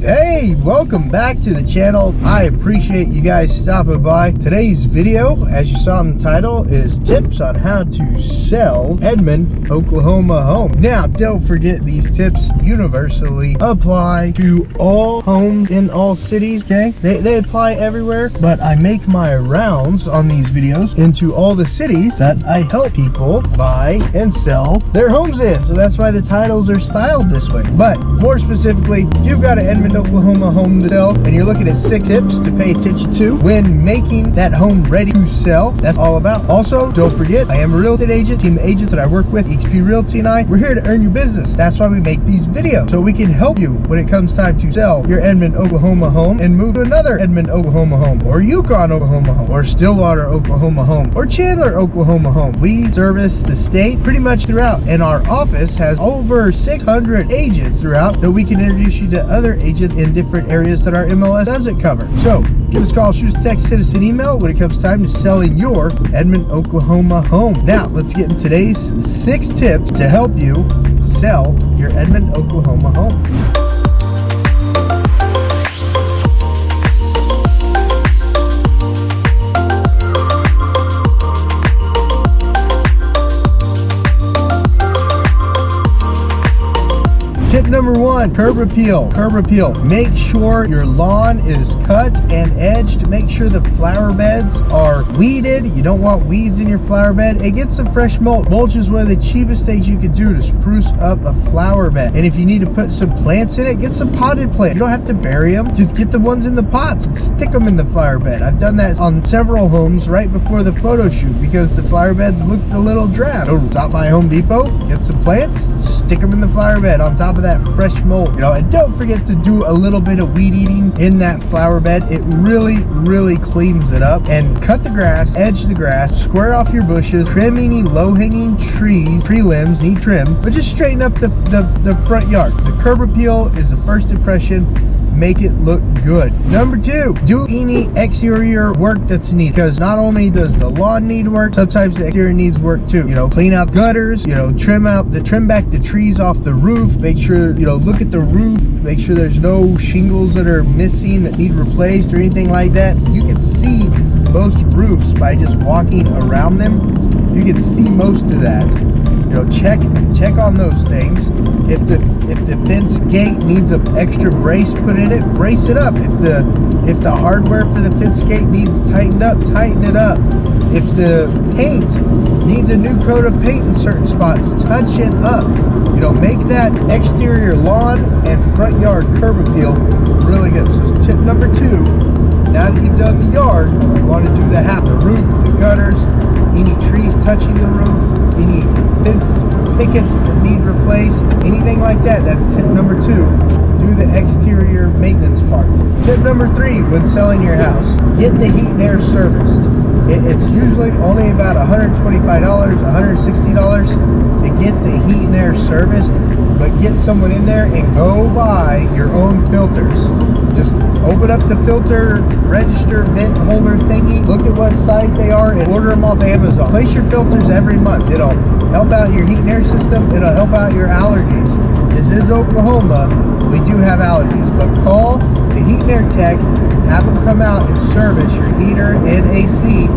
Hey, welcome back to the channel. I appreciate you guys stopping by. Today's video, as you saw in the title, is tips on how to sell Edmond, Oklahoma home. Now, don't forget these tips universally apply to all homes in all cities, okay? They apply everywhere, but I make my rounds on these videos into all the cities that I help people buy and sell their homes in. So that's why the titles are styled this way. But more specifically, you've got an Edmond, Oklahoma home to sell, and you're looking at 6 tips to pay attention to when making that home ready to sell. That's all about. Also, don't forget, I am a real estate agent. Team of agents that I work with, XP Realty and I, we're here to earn your business. That's why we make these videos, so we can help you when it comes time to sell your Edmond, Oklahoma home and move to another Edmond, Oklahoma home, or Yukon, Oklahoma home, or Stillwater, Oklahoma home, or Chandler, Oklahoma home. We service the state pretty much throughout, and our office has over 600 agents throughout that we can introduce you to other agents in different areas that our MLS doesn't cover. So give us a call, shoot us a text, send us an email when it comes time to selling your Edmond, Oklahoma home. Now let's get into today's 6 tips to help you sell your Edmond, Oklahoma home. Tip number 1, curb appeal. Curb appeal. Make sure your lawn is cut and edged. Make sure the flower beds are weeded. You don't want weeds in your flower bed. And get some fresh mulch. Mulch is one of the cheapest things you could do to spruce up a flower bed. And if you need to put some plants in it, get some potted plants. You don't have to bury them. Just get the ones in the pots and stick them in the flower bed. I've done that on several homes right before the photo shoot because the flower beds looked a little drab. So stop by Home Depot, get some plants, stick them in the flower bed on top of that fresh mold, and don't forget to do a little bit of weed eating in that flower bed. It really cleans it up. And cut the grass, edge the grass, square off your bushes, trim any low-hanging trees, tree limbs need trim, but just straighten up the front yard. The curb appeal is the first impression. Make it look good. Number 2, do any exterior work that's needed, because not only does the lawn need work, sometimes the exterior needs work too. Clean out gutters, trim back the trees off the roof, make sure, look at the roof, make sure there's no shingles that are missing that need replaced or anything like that. You can see most roofs by just walking around them. You can see most of that. Check on those things. If the fence gate needs an extra brace put in it, brace it up. If the hardware for the fence gate needs tightened up, tighten it up. If the paint needs a new coat of paint in certain spots, touch it up. Make that exterior lawn and front yard curb appeal really good. So tip number 2, now that you've done the yard, you want to do the half, the roof, the gutters, any trees touching the roof, any fence pickets that need replaced, anything like that. That's tip number 2. Do the exterior maintenance part. Tip number 3, when selling your house, get the heat and air serviced. It's usually only about $125, $160 to get the heat and air serviced, but get someone in there and go buy your own filters. Just open up the filter register vent holder thingy, look at what size they are, and order them off Amazon. Place your filters every month. It'll help out your heat and air system. It'll help out your allergies. This is Oklahoma. We do have allergies, but call the heat and air tech, have them come out and service your heater and AC,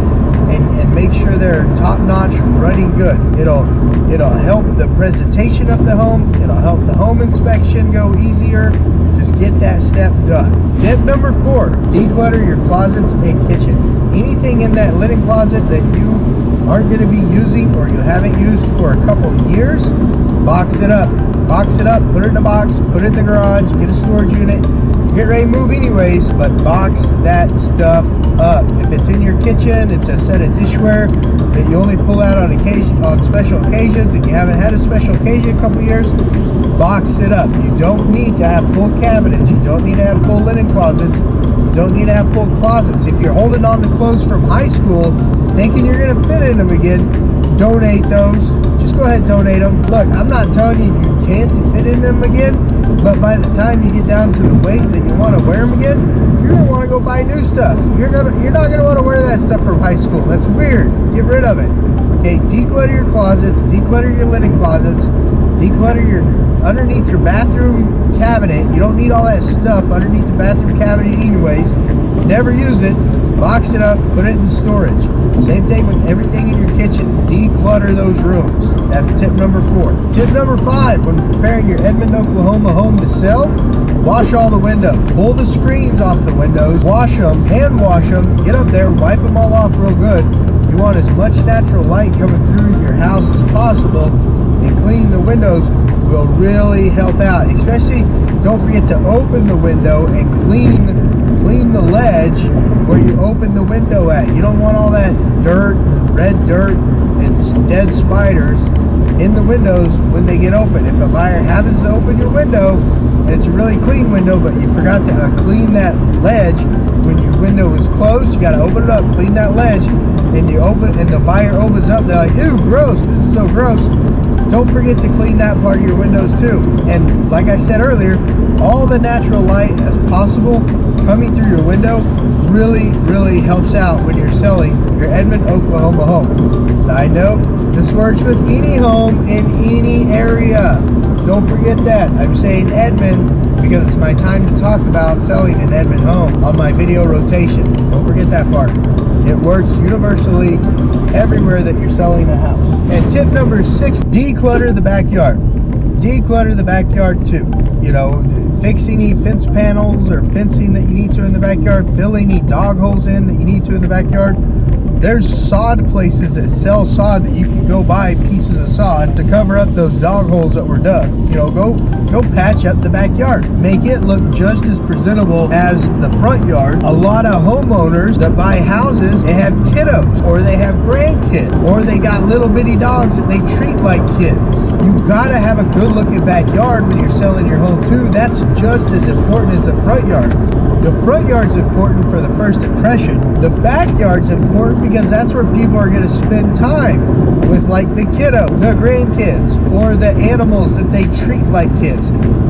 and make sure they're top-notch, running good. It'll help the presentation of the home. It'll help the home inspection go easier. Just get that step done. Tip number 4, declutter your closets and kitchen. Anything in that linen closet that you aren't going to be using or you haven't used for a couple of years, box it up. Box it up, put it in a box, put it in the garage, get a storage unit. Get ready to move anyways, but box that stuff up. If it's in your kitchen, it's a set of dishware that you only pull out on special occasions, and you haven't had a special occasion in a couple years, box it up. You don't need to have full cabinets. You don't need to have full linen closets. You don't need to have full closets. If you're holding on to clothes from high school, thinking you're going to fit in them again, donate those. Just go ahead and donate them. Look, I'm not telling you can't fit in them again, but by the time you get down to the weight that you want to wear them again, you're going to want to go buy new stuff. You're not going to want to wear that stuff from high school. That's weird. Get rid of it. Okay, declutter your closets, declutter your linen closets, Declutter underneath your bathroom cabinet. You don't need all that stuff underneath the bathroom cabinet anyways. Never use it. Box it up, put it in storage. Same thing with everything in your kitchen. Declutter those rooms. That's tip number 4. Tip number 5, when preparing your Edmond, Oklahoma home to sell, wash all the windows. Pull the screens off the windows, wash them, hand wash them, get up there, wipe them all off real good. You want as much natural light coming through your house as possible, and cleaning the windows will really help out. Especially, don't forget to open the window and clean the ledge where you open the window at. You don't want all that dirt, red dirt, and dead spiders in the windows when they get open. If a buyer happens to open your window and it's a really clean window, but you forgot to clean that ledge when your window is closed, you got to open it up, clean that ledge, and you open, and the buyer opens up, they're like, ew, gross, this is so gross. Don't forget to clean that part of your windows too. And like I said earlier, all the natural light as possible coming through your window really helps out when you're selling your Edmond, Oklahoma home. Side note, this works with any home in any area. Don't forget that. I'm saying Edmond because it's my time to talk about selling an Edmond home on my video rotation. Don't forget that part. It works universally everywhere that you're selling a house. And tip number 6, declutter the backyard. Declutter the backyard too. You know, fix any fence panels or fencing that you need to in the backyard, fill any dog holes in that you need to in the backyard. There's sod places that sell sod that you can go buy pieces of sod to cover up those dog holes that were dug. You know, go patch up the backyard. Make it look just as presentable as the front yard. A lot of homeowners that buy houses, they have kiddos, or they have grandkids, or they got little bitty dogs that they treat like kids. You gotta have a good looking backyard when you're selling your home too. That's just as important as the front yard. The front yard's important for the first impression. The backyard's important because that's where people are going to spend time with, like the kiddo, the grandkids, or the animals that they treat like kids.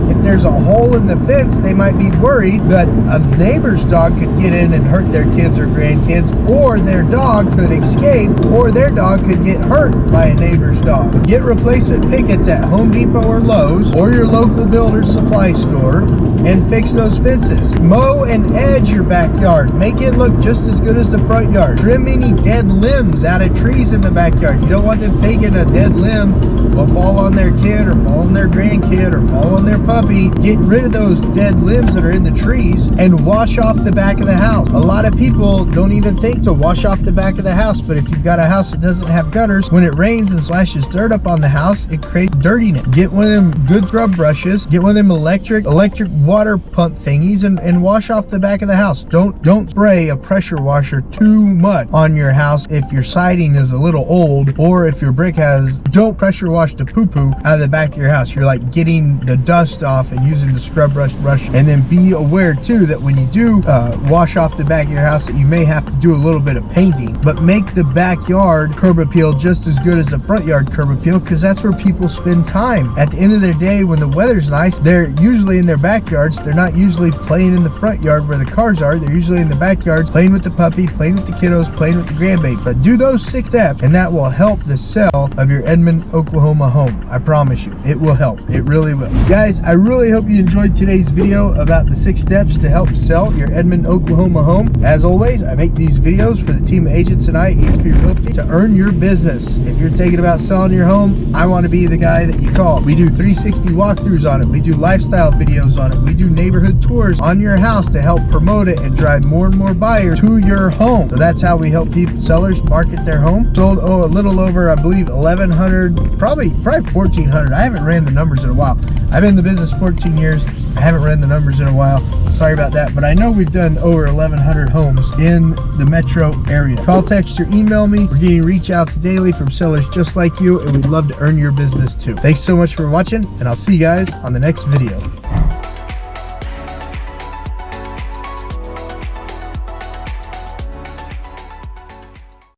If there's a hole in the fence, they might be worried that a neighbor's dog could get in and hurt their kids or grandkids, or their dog could escape, or their dog could get hurt by a neighbor's dog. Get replacement pickets at Home Depot or Lowe's, or your local builder's supply store, and fix those fences. Mow and edge your backyard. Make it look just as good as the front yard. Trim any dead limbs out of trees in the backyard. You don't want them taking a dead limb will fall on their kid or fall on their grandkid or fall on their puppy. Get rid of those dead limbs that are in the trees and wash off the back of the house. A lot of people don't even think to wash off the back of the house, but if you've got a house that doesn't have gutters, when it rains and splashes dirt up on the house, it creates dirtiness. Get one of them good scrub brushes, get one of them electric water pump thingies, and wash off the back of the house. Don't spray a pressure washer too much on your house if your siding is a little old, or if your brick has. Don't pressure wash the poo-poo out of the back of your house. You're like getting the dust off and using the scrub brush. And then be aware too that when you do wash off the back of your house, that you may have to do a little bit of painting, but make the backyard curb appeal just as good as the front yard curb appeal, because that's where people spend time. At the end of their day, when the weather's nice, they're usually in their backyards. They're not usually playing in the front yard where the cars are. They're usually in the backyards playing with the puppy, playing with the kiddos, playing with the grandbaby. But do those 6 steps and that will help the sale of your Edmond, Oklahoma home. I promise you, it will help. It really will. Guys, I really hope you enjoyed today's video about the 6 steps to help sell your Edmond, Oklahoma home. As always, I make these videos for the team of agents and I, HP Realty, to earn your business. If you're thinking about selling your home, I want to be the guy that you call. We do 360 walkthroughs on it. We do lifestyle videos on it. We do neighborhood tours on your house to help promote it and drive more and more buyers to your home. So that's how we help people, sellers, market their home. Sold a little over, I believe, 1,100, probably 1,400. I haven't ran the numbers in a while. I've been in the business 14 years. I haven't ran the numbers in a while. Sorry about that, but I know we've done over 1,100 homes in the metro area. Call, text, or email me. We're getting reach outs daily from sellers just like you, and we'd love to earn your business too. Thanks so much for watching, and I'll see you guys on the next video.